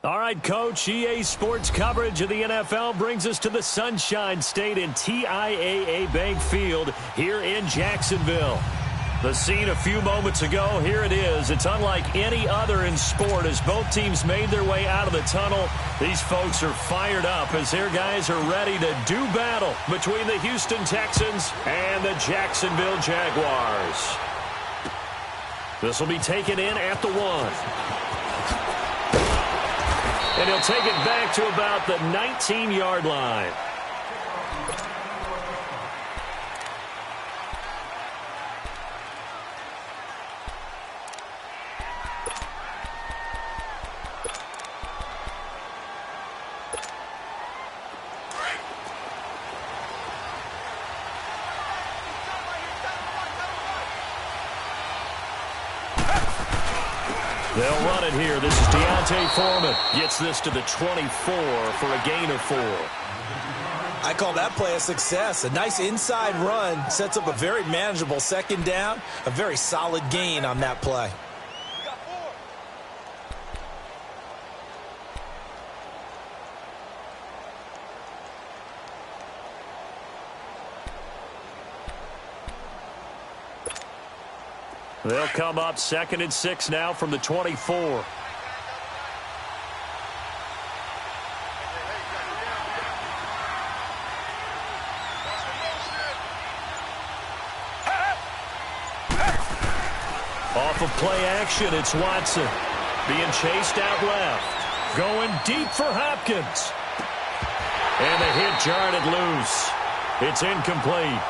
All right, Coach, EA Sports coverage of the NFL brings us to the Sunshine State in TIAA Bank Field here in Jacksonville. The scene a few moments ago, here it is. It's unlike any other in sport as both teams made their way out of the tunnel. These folks are fired up as their guys are ready to do battle between the Houston Texans and the Jacksonville Jaguars. This will be taken in at the 1. And he'll take it back to about the 19-yard line. They'll run it here. This is Deontay Foreman. Gets this to the 24 for a gain of 4. I call that play a success. A nice inside run sets up a very manageable second down. A very solid gain on that play. They'll come up 2nd and 6 now from the 24. Off of play action, it's Watson. Being chased out left. Going deep for Hopkins. And the hit jarred it loose. It's incomplete.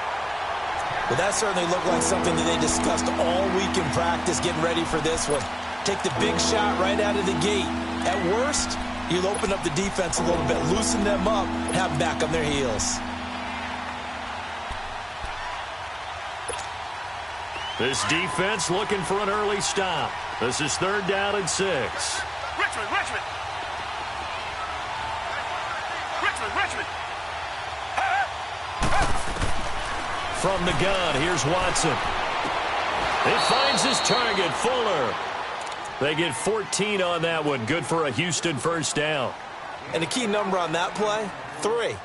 Well, that certainly looked like something that they discussed all week in practice getting ready for this one. Take the big shot right out of the gate. At worst, you'll open up the defense a little bit, loosen them up, have them back on their heels. This defense looking for an early stop. This is 3rd down and 6. Richmond. From the gun, here's Watson. He finds his target, Fuller. They get 14 on that one. Good for a Houston first down. And the key number on that play, 3.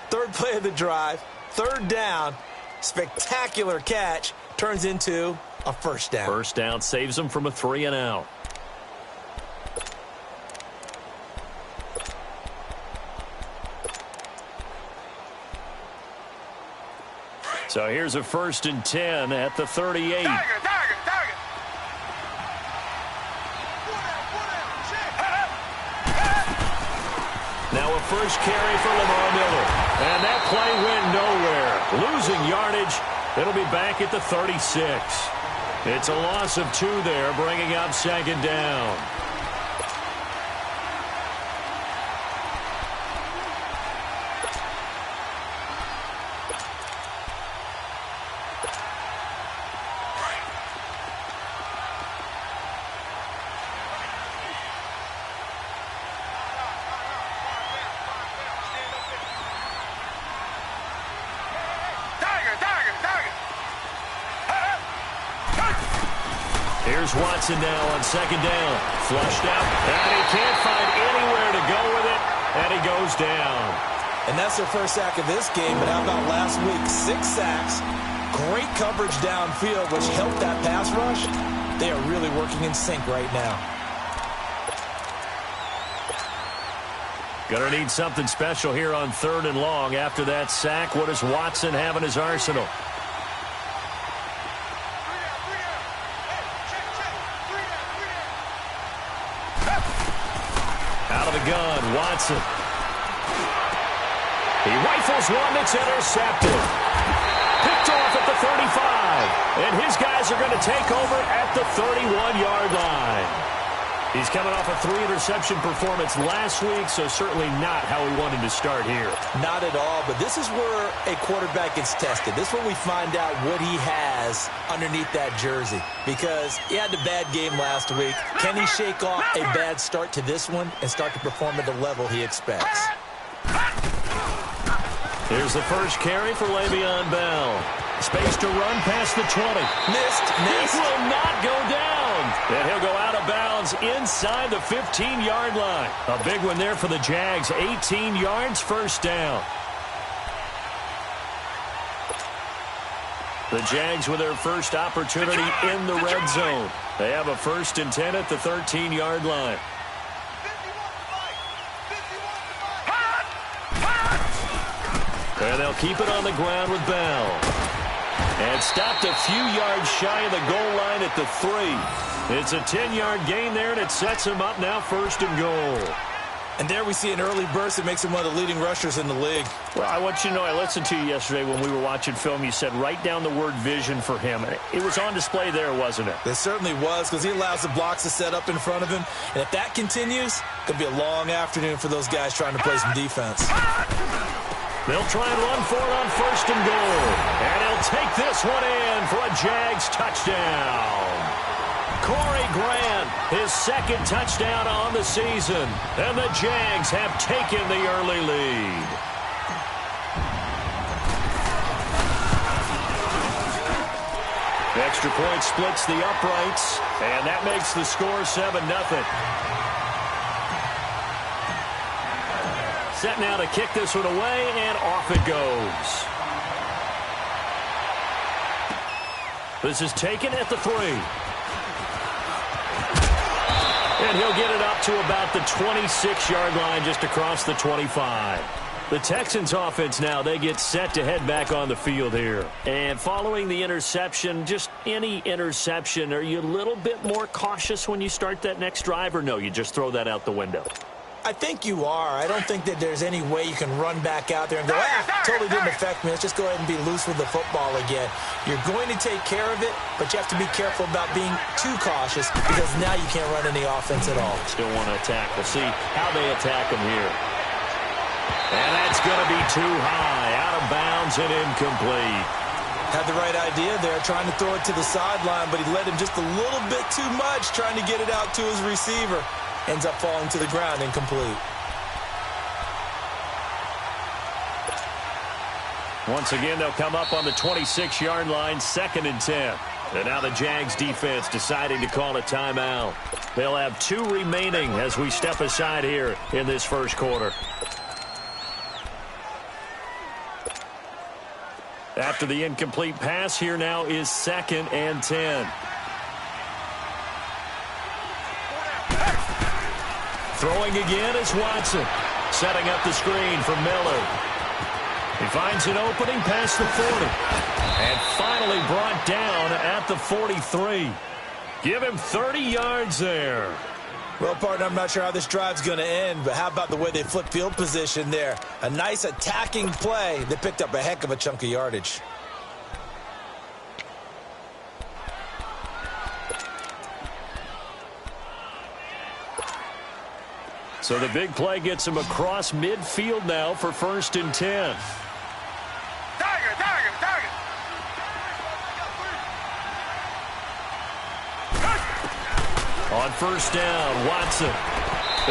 3rd play of the drive, 3rd down, spectacular catch, turns into a first down. First down saves them from a 3 and out. So here's a 1st and 10 at the 38. Target. Now a first carry for Lamar Miller. And that play went nowhere. Losing yardage. It'll be back at the 36. It's a loss of 2 there, bringing up 2nd down. Here's Watson now on 2nd down. Flushed out, and he can't find anywhere to go with it, and he goes down. And that's their first sack of this game, but how about last week? 6 sacks, great coverage downfield, which helped that pass rush. They are really working in sync right now. Gonna need something special here on 3rd and long. After that sack, what does Watson have in his arsenal? Gun, Watson. He rifles one that's intercepted. Picked off at the 35. And his guys are going to take over at the 31-yard line. He's coming off a 3-interception performance last week, so certainly not how he wanted to start here. Not at all, but this is where a quarterback gets tested. This is where we find out what he has underneath that jersey, because he had a bad game last week. Can he shake off a bad start to this one and start to perform at the level he expects? Here's the first carry for Le'Veon Bell. Space to run past the 20. Missed. He will not go down. And he'll go out of bounds inside the 15-yard line. A big one there for the Jags. 18 yards, first down. The Jags with their first opportunity in the red zone. They have a 1st and 10 at the 13-yard line. And they'll keep it on the ground with Bell. And stopped a few yards shy of the goal line at the 3. It's a 10-yard gain there, and it sets him up now 1st and goal. And there we see an early burst that makes him one of the leading rushers in the league. Well, I want you to know, I listened to you yesterday when we were watching film. You said write down the word vision for him. It was on display there, wasn't it? It certainly was, because he allows the blocks to set up in front of him. And if that continues, it's going to be a long afternoon for those guys trying to play some defense. They'll try and run for it on 1st and goal. And he'll take this one in for a Jags touchdown. Corey Grant, his 2nd touchdown on the season. And the Jags have taken the early lead. Extra point splits the uprights, and that makes the score 7-0. Set now to kick this one away, and off it goes. This is taken at the 3. And he'll get it up to about the 26-yard line, just across the 25. The Texans offense now, they get set to head back on the field here. And following the interception, just any interception, are you a little bit more cautious when you start that next drive, or no, you just throw that out the window? I think you are. I don't think that there's any way you can run back out there and go, totally didn't affect me. Let's just go ahead and be loose with the football again. You're going to take care of it, but you have to be careful about being too cautious, because now you can't run any offense at all. Still want to attack. We'll see how they attack him here. And that's going to be too high, out of bounds and incomplete. Had the right idea there, trying to throw it to the sideline, but he led him just a little bit too much, trying to get it out to his receiver. Ends up falling to the ground, incomplete. Once again, they'll come up on the 26-yard line, 2nd and 10. And now the Jags defense deciding to call a timeout. They'll have 2 remaining as we step aside here in this first quarter. After the incomplete pass, here now is 2nd and 10. Throwing again is Watson. Setting up the screen for Miller. He finds an opening past the 40. And finally brought down at the 43. Give him 30 yards there. Well, partner, I'm not sure how this drive's going to end, but how about the way they flip field position there? A nice attacking play. They picked up a heck of a chunk of yardage. So the big play gets him across midfield now for 1st and 10. Target. On 1st down, Watson.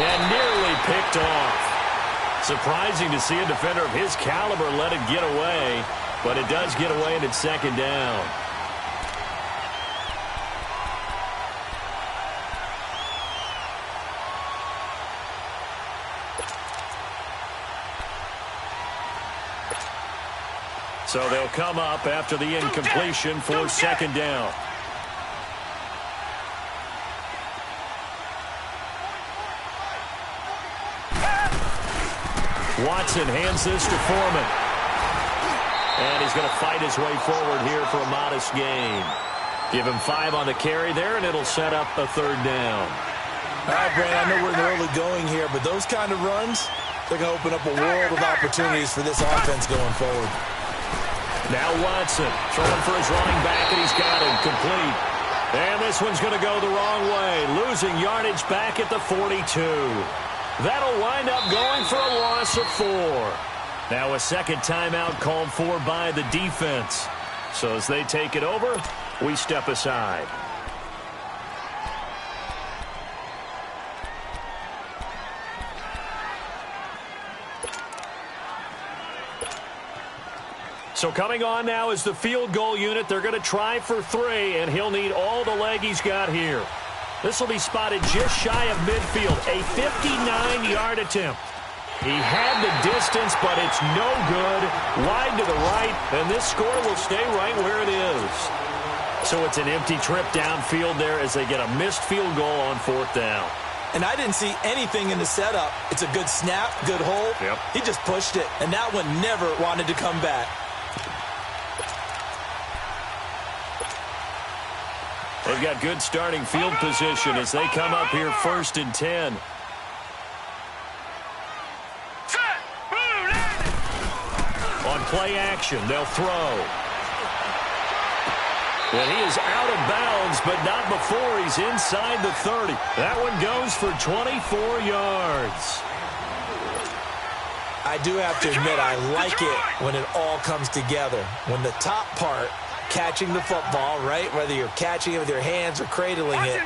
And nearly picked off. Surprising to see a defender of his caliber let it get away, but it does get away and it's 2nd down. So they'll come up after the incompletion for 2nd down. Watson hands this to Foreman. And he's going to fight his way forward here for a modest gain. Give him 5 on the carry there, and it'll set up a 3rd down. All right, Brand, I know we're in the early going here, but those kind of runs, they're going to open up a world of opportunities for this offense going forward. Now Watson throwing for his running back, and he's got him complete. And this one's going to go the wrong way, losing yardage back at the 42. That'll wind up going for a loss of 4. Now a 2nd timeout called for by the defense. So as they take it over, we step aside. So coming on now is the field goal unit. They're going to try for 3, and he'll need all the leg he's got here. This will be spotted just shy of midfield, a 59-yard attempt. He had the distance, but it's no good. Wide to the right, and this score will stay right where it is. So it's an empty trip downfield there as they get a missed field goal on 4th down. And I didn't see anything in the setup. It's a good snap, good hold. Yep. He just pushed it, and that one never wanted to come back. They've got good starting field position as they come up here 1st and 10. On play action, they'll throw. And he is out of bounds, but not before he's inside the 30. That one goes for 24 yards. I do have to admit, I like it when it all comes together. When the top part, catching the football, right, whether you're catching it with your hands or cradling it,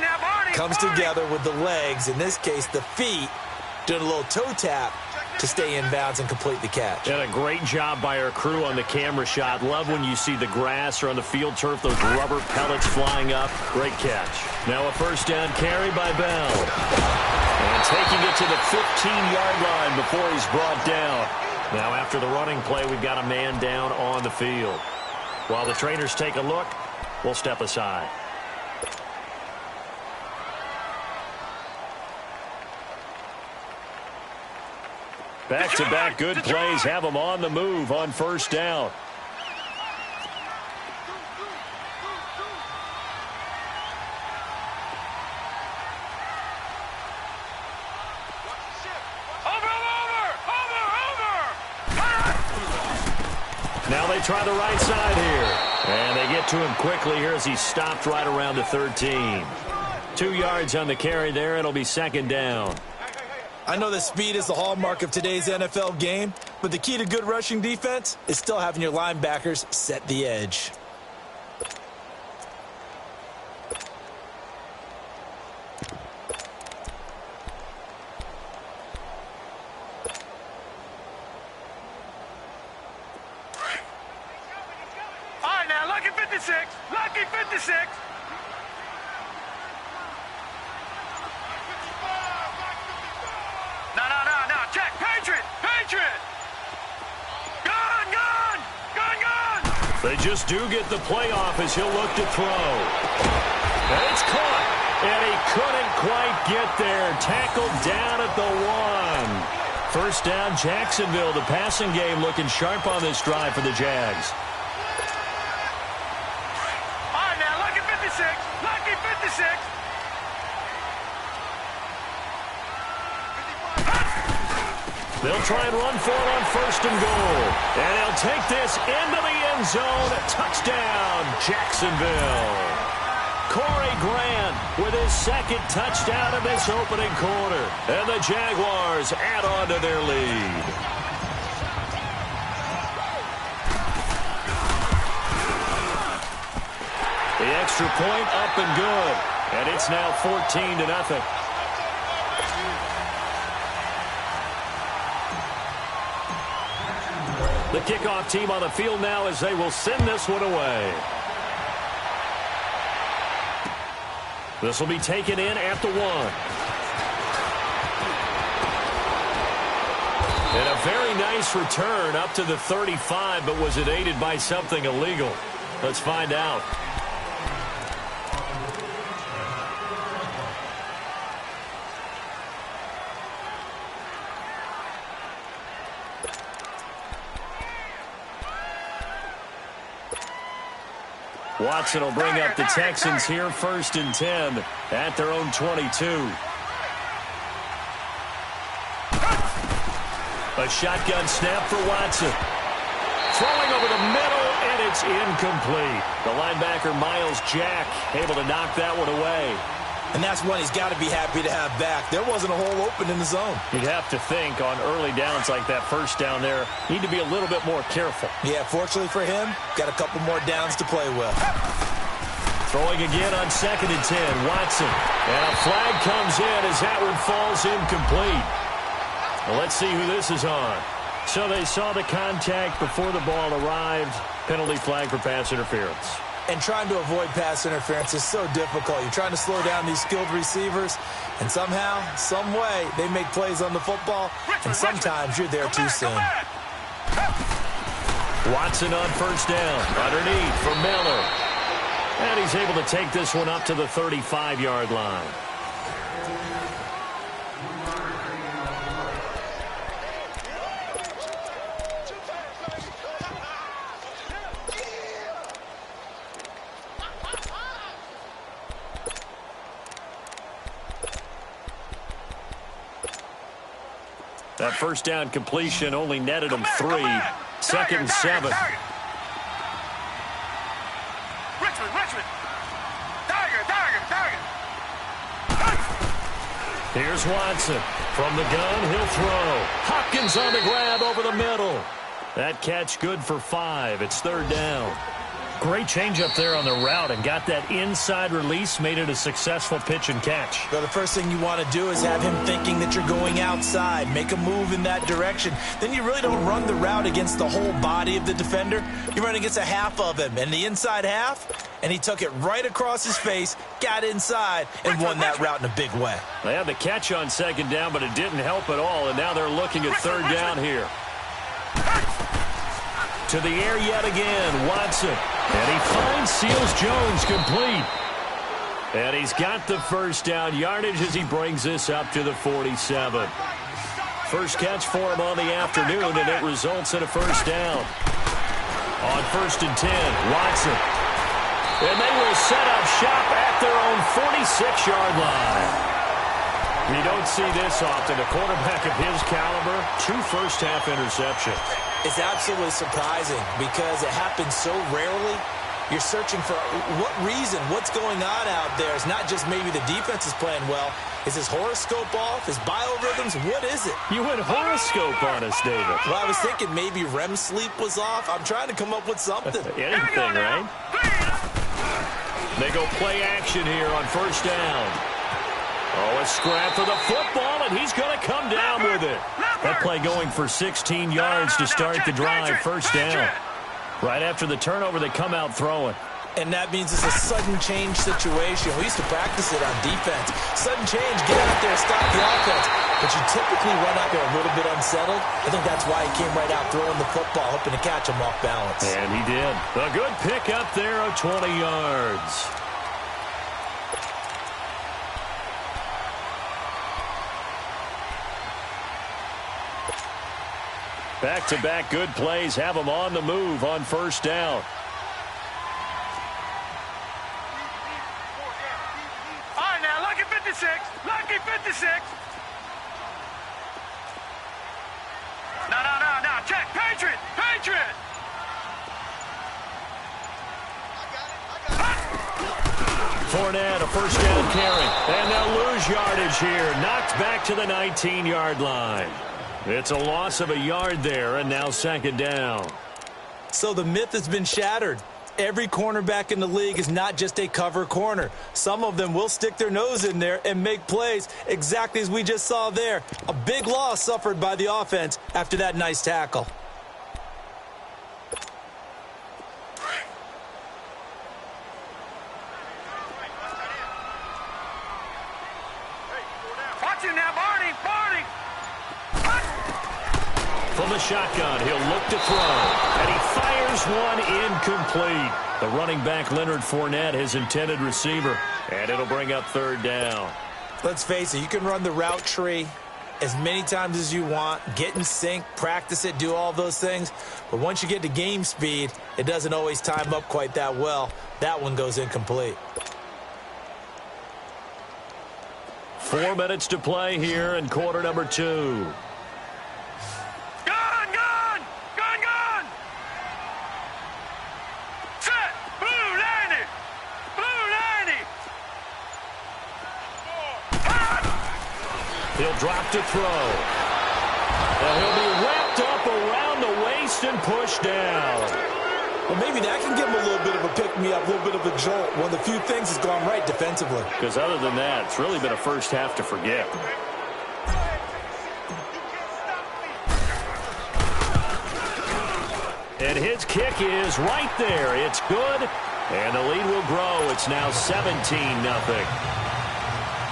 comes together with the legs, in this case the feet, doing a little toe tap to stay in bounds and complete the catch. And a great job by our crew on the camera shot. Love when you see the grass or on the field turf, those rubber pellets flying up. Great catch. Now a 1st down carry by Bell. And taking it to the 15-yard line before he's brought down. Now after the running play, we've got a man down on the field. While the trainers take a look, we'll step aside. Back-to-back good plays have them on the move on 1st down. Now they try the right side here. And they get to him quickly here as he stopped right around the 13. 2 yards on the carry there. It'll be 2nd down. I know that speed is the hallmark of today's NFL game, but the key to good rushing defense is still having your linebackers set the edge. All right, now, lucky 56. Lucky 56. No. Check. Patriot. Gun. They just do get the playoff as he'll look to throw. And it's caught. And he couldn't quite get there. Tackled down at the 1. 1st down, Jacksonville. The passing game looking sharp on this drive for the Jags. All right, now, lucky 56. Lucky 56. They'll try and run for it on 1st and goal. And they'll take this into the end zone. Touchdown, Jacksonville. Corey Grant with his 2nd touchdown of this opening quarter. And the Jaguars add on to their lead. The extra point up and good. And it's now 14-0. The kickoff team on the field now as they will send this one away. This will be taken in at the 1. And a very nice return up to the 35, but was it aided by something illegal? Let's find out. Watson will bring up the Texans here 1st and 10 at their own 22. A shotgun snap for Watson. Throwing over the middle, and it's incomplete. The linebacker, Miles Jack, able to knock that one away. And that's one he's got to be happy to have back. There wasn't a hole open in the zone. You'd have to think on early downs like that 1st down there, need to be a little bit more careful. Yeah, fortunately for him, got a couple more downs to play with. Throwing again on 2nd and 10, Watson. And a flag comes in as that one falls incomplete. Well, let's see who this is on. So they saw the contact before the ball arrived. Penalty flag for pass interference. And trying to avoid pass interference is so difficult. You're trying to slow down these skilled receivers, and somehow, some way, they make plays on the football, and sometimes you're there too soon. Watson on first down. Underneath for Miller. And he's able to take this one up to the 35-yard line. That first down completion only netted him 3. Second and 7. Richmond. Target. Here's Watson. From the gun, he'll throw. Hopkins on the grab over the middle. That catch good for 5. It's third down. Great change up there on the route and got that inside release, made it a successful pitch and catch. Well, the first thing you want to do is have him thinking that you're going outside, make a move in that direction. Then you really don't run the route against the whole body of the defender. You run against a half of him, and the inside half, and he took it right across his face, got inside, and won that route in a big way. They had the catch on second down, but it didn't help at all, and now they're looking at third down here. To the air yet again, Watson. And he finds Seals-Jones complete. And he's got the first down yardage as he brings this up to the 47. First catch for him on the afternoon, and it results in a first down. On first and 10, Watson. And they will set up shop at their own 46-yard line. You don't see this often. A quarterback of his caliber, 2 first-half interceptions. It's absolutely surprising because it happens so rarely. You're searching for what reason, what's going on out there. It's not just maybe the defense is playing well. Is his horoscope off? His biorhythms? What is it? You went horoscope on us, David. Well, I was thinking maybe REM sleep was off. I'm trying to come up with something. Anything, right? They go play action here on first down. Oh, a scrap for the football, and he's going to come down with it. That play going for 16 yards to start the drive, first down. Right after the turnover, they come out throwing. And that means it's a sudden change situation. We used to practice it on defense. Sudden change, get out there, stop the offense. But you typically run out there a little bit unsettled. I think that's why he came right out throwing the football, hoping to catch him off balance. And he did. A good pick up there of 20 yards. Back-to-back good plays have them on the move on first down. All right, now, lucky 56. Lucky 56. No. Check. Patriot. Fournette, a first down carry. And they'll lose yardage here. Knocked back to the 19-yard line. It's a loss of a yard there, and now second down. So the myth has been shattered. Every cornerback in the league is not just a cover corner. Some of them will stick their nose in there and make plays exactly as we just saw there. A big loss suffered by the offense after that nice tackle. Watching now, Barney. From the shotgun, he'll look to throw. And he fires one incomplete. The running back, Leonard Fournette, his intended receiver. And it'll bring up third down. Let's face it, you can run the route tree as many times as you want, get in sync, practice it, do all those things. But once you get to game speed, it doesn't always time up quite that well. That one goes incomplete. 4 minutes to play here in quarter number 2. Gun! Set! Blue 90! He'll drop to throw. And he'll be wrapped up around the waist and pushed down. Well, maybe that can give him a little bit of a pick-me-up, a little bit of a jolt. One of the few things has gone right defensively. Because other than that, it's really been a first half to forget. And his kick is right there. It's good, and the lead will grow. It's now 17-0.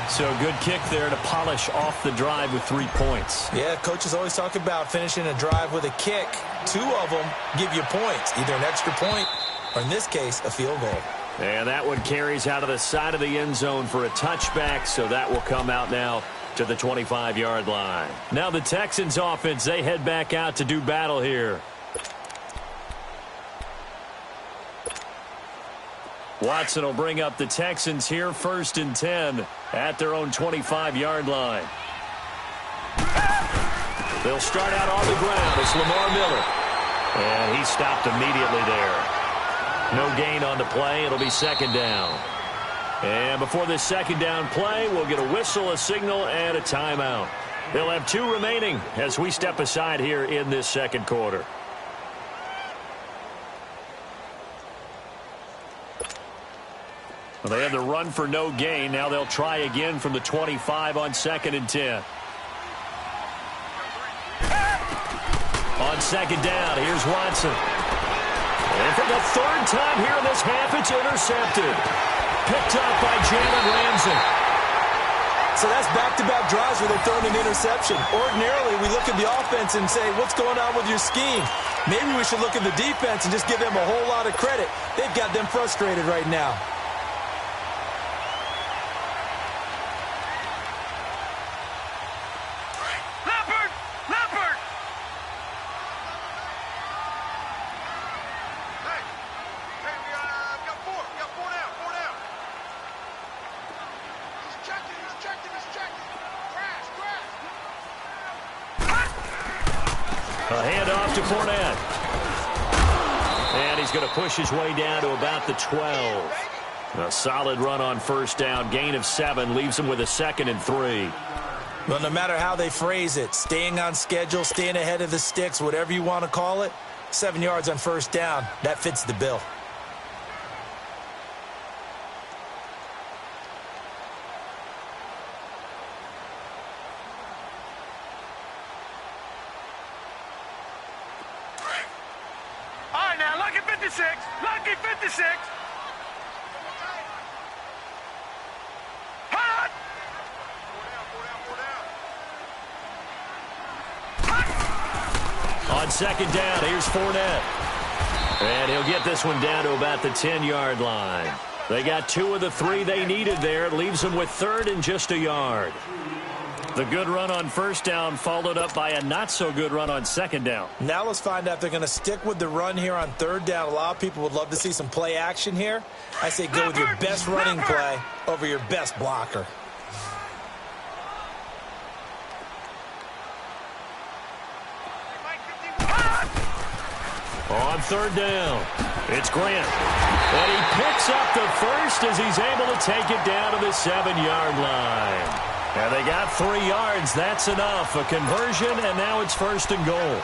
So good kick there to polish off the drive with 3 points. Yeah, coaches always talk about finishing a drive with a kick. 2 of them give you points, either an extra point or, in this case, a field goal. And that one carries out of the side of the end zone for a touchback, so that will come out now to the 25-yard line. Now the Texans offense, they head back out to do battle here. Watson will bring up the Texans here, 1st and 10 at their own 25-yard line. They'll start out on the ground. It's Lamar Miller. And he stopped immediately there. No gain on the play. It'll be 2nd down. And before this 2nd down play, we'll get a whistle, a signal, and a timeout. They'll have 2 remaining as we step aside here in this 2nd quarter. Well, they had the run for no gain. Now they'll try again from the 25 on 2nd and 10. On 2nd down, here's Watson. And for the 3rd time here in this half, it's intercepted. Picked up by Jalen Ramsey. So that's back-to-back drives where they're throwing an interception. Ordinarily, we look at the offense and say, what's going on with your scheme? Maybe we should look at the defense and just give them a whole lot of credit. They've got them frustrated right now. A handoff to Fournette. And he's going to push his way down to about the 12. A solid run on 1st down. Gain of 7 leaves him with a 2nd and 3. Well, no matter how they phrase it, staying on schedule, staying ahead of the sticks, whatever you want to call it, 7 yards on 1st down, that fits the bill. Lucky 56. Hot. On 2nd down, here's Fournette. And he'll get this one down to about the 10-yard line. They got 2 of the 3 they needed there. It leaves them with 3rd and just a yard. The good run on 1st down followed up by a not-so-good run on 2nd down. Now let's find out if they're going to stick with the run here on 3rd down. A lot of people would love to see some play action here. I say go with your best running play over your best blocker. On 3rd down, it's Grant. And he picks up the 1st as he's able to take it down to the 7-yard line. And they got 3 yards. That's enough. A conversion, and now it's 1st and goal.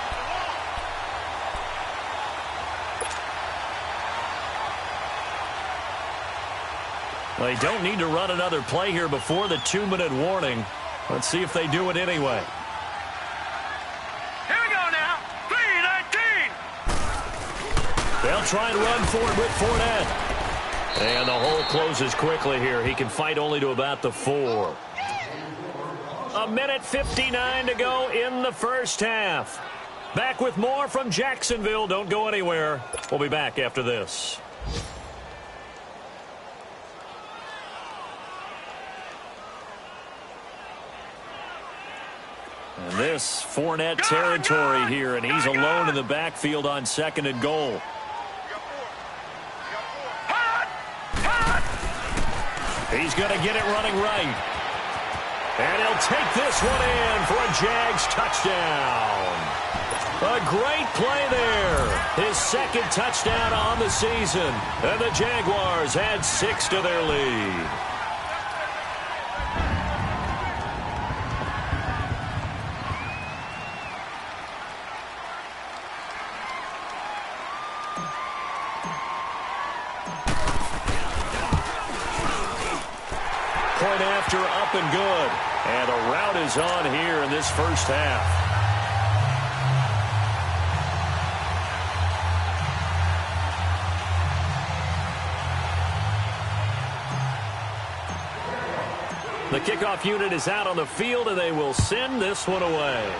They don't need to run another play here before the 2-minute warning. Let's see if they do it anyway. Here we go now. 3:19. They'll try and run for it with Fournette. And the hole closes quickly here. He can fight only to about the 4. 1:59 to go in the 1st half. Back with more from Jacksonville. Don't go anywhere. We'll be back after this. And this Fournette territory here, and he's alone in the backfield on 2nd and goal. He's going to get it running right. And he'll take this one in for a Jags touchdown. A great play there. His 2nd touchdown on the season. And the Jaguars add 6 to their lead. Point after, up and good. And a rout is on here in this 1st half. The kickoff unit is out on the field, and they will send this one away.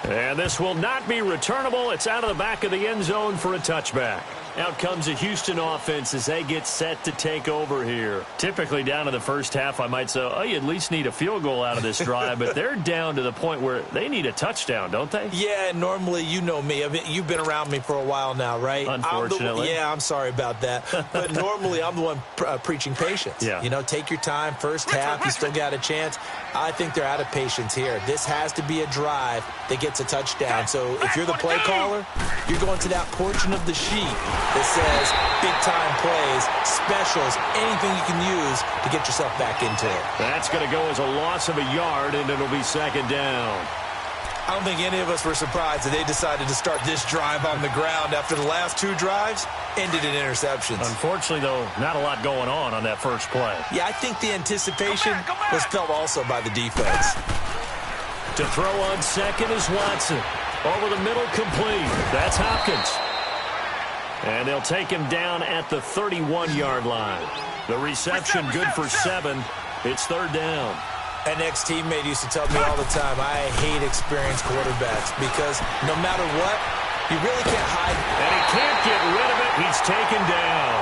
And this will not be returnable. It's out of the back of the end zone for a touchback. Out comes the Houston offense as they get set to take over here. Typically down in the first half, I might say, oh, you at least need a field goal out of this drive, but they're down to the point where they need a touchdown, don't they? Yeah, normally, you know me. You've been around me for a while now, right? Unfortunately. I'm sorry about that. But normally, I'm the one preaching patience. Yeah. You know, take your time. First half, you still got a chance. I think they're out of patience here. This has to be a drive that gets a touchdown. So if you're the play caller, you're going to that portion of the sheet that says big-time plays, specials, anything you can use to get yourself back into it. That's going to go as a loss of a yard, and it'll be second down. I don't think any of us were surprised that they decided to start this drive on the ground after the last two drives ended in interceptions. Unfortunately, though, not a lot going on that first play. Yeah, I think the anticipation was felt also by the defense. To throw on second is Watson. Over the middle, complete. That's Hopkins. And they'll take him down at the 31-yard line. The reception good for 7. It's third down. An ex-teammate used to tell me all the time, I hate experienced quarterbacks because no matter what, you really can't hide. And he can't get rid of it. He's taken down.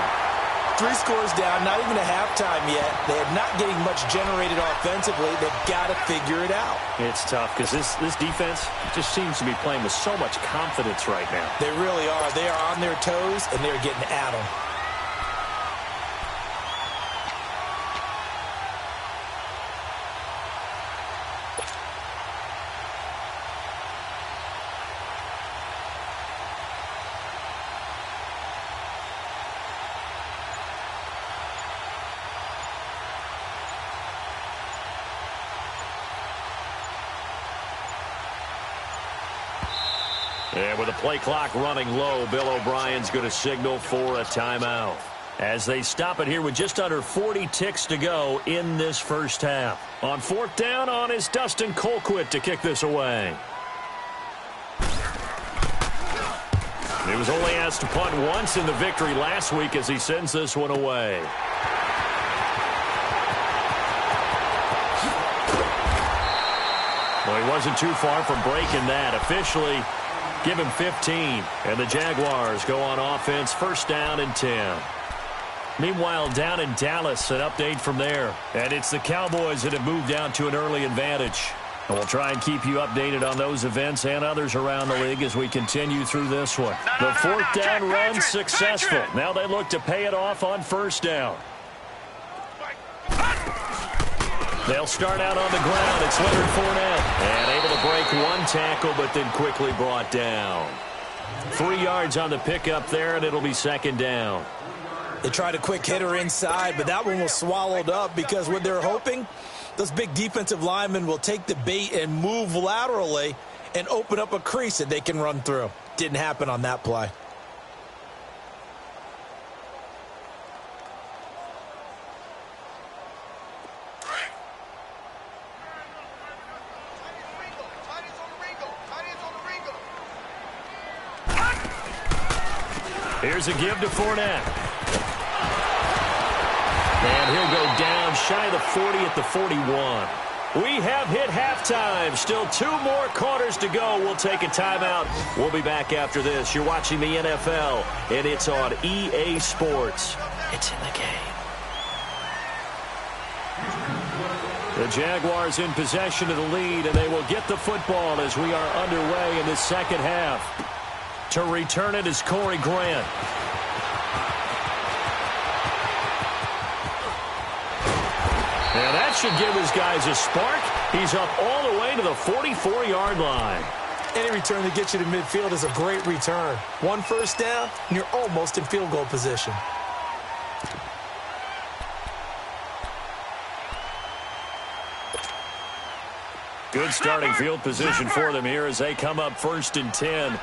3 scores down, not even a halftime yet. They're not getting much generated offensively. They've got to figure it out. It's tough because this defense just seems to be playing with so much confidence right now. They really are. They are on their toes, and they're getting at them. And with the play clock running low, Bill O'Brien's going to signal for a timeout. As they stop it here with just under 40 ticks to go in this first half. On fourth down, on is Dustin Colquitt to kick this away. He was only asked to punt once in the victory last week as he sends this one away. Well, he wasn't too far from breaking that. Officially, give him 15. And the Jaguars go on offense, first down and 10. Meanwhile, down in Dallas, an update from there. And it's the Cowboys that have moved down to an early advantage. And we'll try and keep you updated on those events and others around the league as we continue through this one. The fourth down run successful. Now they look to pay it off on first down. They'll start out on the ground. It's Leonard Fournette. And able to break one tackle, but then quickly brought down. 3 yards on the pickup there, and it'll be second down. They tried a quick hitter inside, but that one was swallowed up because what they're hoping, those big defensive linemen will take the bait and move laterally and open up a crease that they can run through. Didn't happen on that play. Here's a give to Fournette. And he'll go down shy of the 40 at the 41. We have hit halftime. Still 2 more quarters to go. We'll take a timeout. We'll be back after this. You're watching the NFL, and it's on EA Sports. It's in the game. The Jaguars in possession of the lead, and they will get the football as we are underway in the second half. To return it is Corey Grant. Now that should give his guys a spark. He's up all the way to the 44-yard line. Any return that gets you to midfield is a great return. 1 first down, and you're almost in field goal position. Good starting field position for them here as they come up first and 10.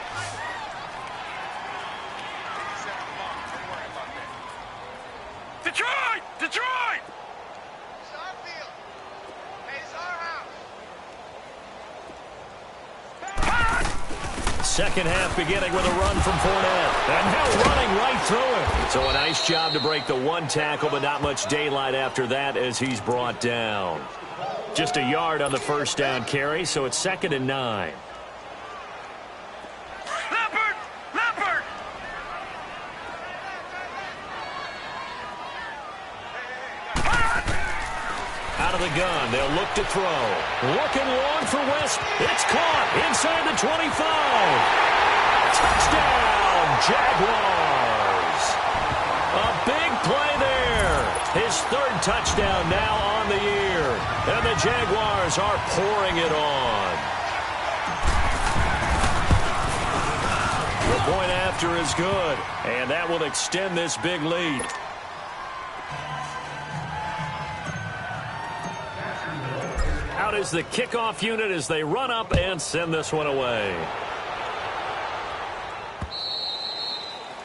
Detroit! Detroit! second half beginning with a run from Fournette. And now running right through it. So a nice job to break the one tackle, but not much daylight after that as he's brought down. Just a yard on the first down carry, so it's 2nd and 9. Out of the gun, they'll look to throw. Looking long for West. It's caught inside the 25. Touchdown, Jaguars. A big play there. His 3rd touchdown now on the year. And the Jaguars are pouring it on. The point after is good, and that will extend this big lead. Out is the kickoff unit as they run up and send this one away.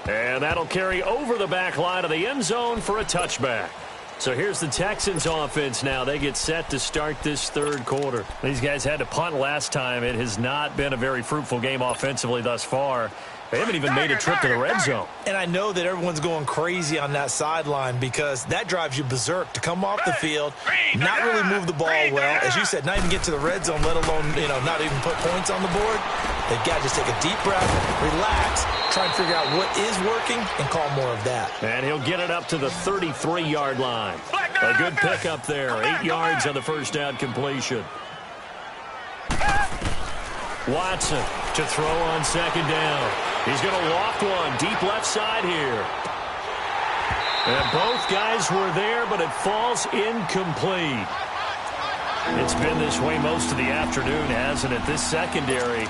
And that'll carry over the back line of the end zone for a touchback. So here's the Texans offense now. They get set to start this 3rd quarter. These guys had to punt last time. It has not been a very fruitful game offensively thus far. They haven't even made a trip to the red zone. And I know that everyone's going crazy on that sideline because that drives you berserk to come off the field, not really move the ball well. As you said, not even get to the red zone, let alone, not even put points on the board. They've got to just take a deep breath, relax, try and figure out what is working, and call more of that. And he'll get it up to the 33-yard line. A good pickup there. 8 yards on the first down completion. Watson to throw on 2nd down. He's going to loft one deep left side here. And both guys were there, but it falls incomplete. It's been this way most of the afternoon, hasn't it? This secondary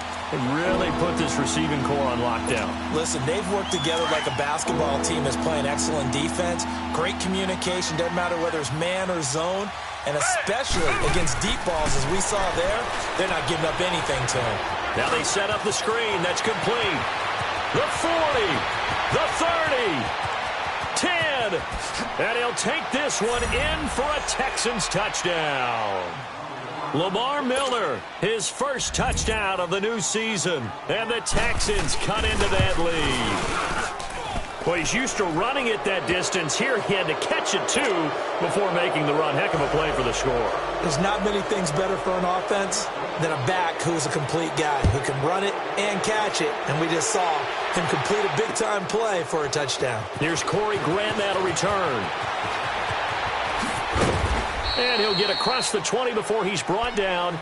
really put this receiving core on lockdown. Listen, they've worked together like a basketball team that's playing excellent defense. Great communication, doesn't matter whether it's man or zone. And especially against deep balls, as we saw there, they're not giving up anything to him. Now they set up the screen. That's complete. The 40, the 30, 10. And he'll take this one in for a Texans touchdown. Lamar Miller, his first touchdown of the new season. And the Texans cut into that lead. Well, he's used to running it that distance. Here he had to catch it, too, before making the run. Heck of a play for the score. There's not many things better for an offense than a back who's a complete guy who can run it and catch it. And we just saw him complete a big-time play for a touchdown. Here's Corey Grant that'll return. And he'll get across the 20 before he's brought down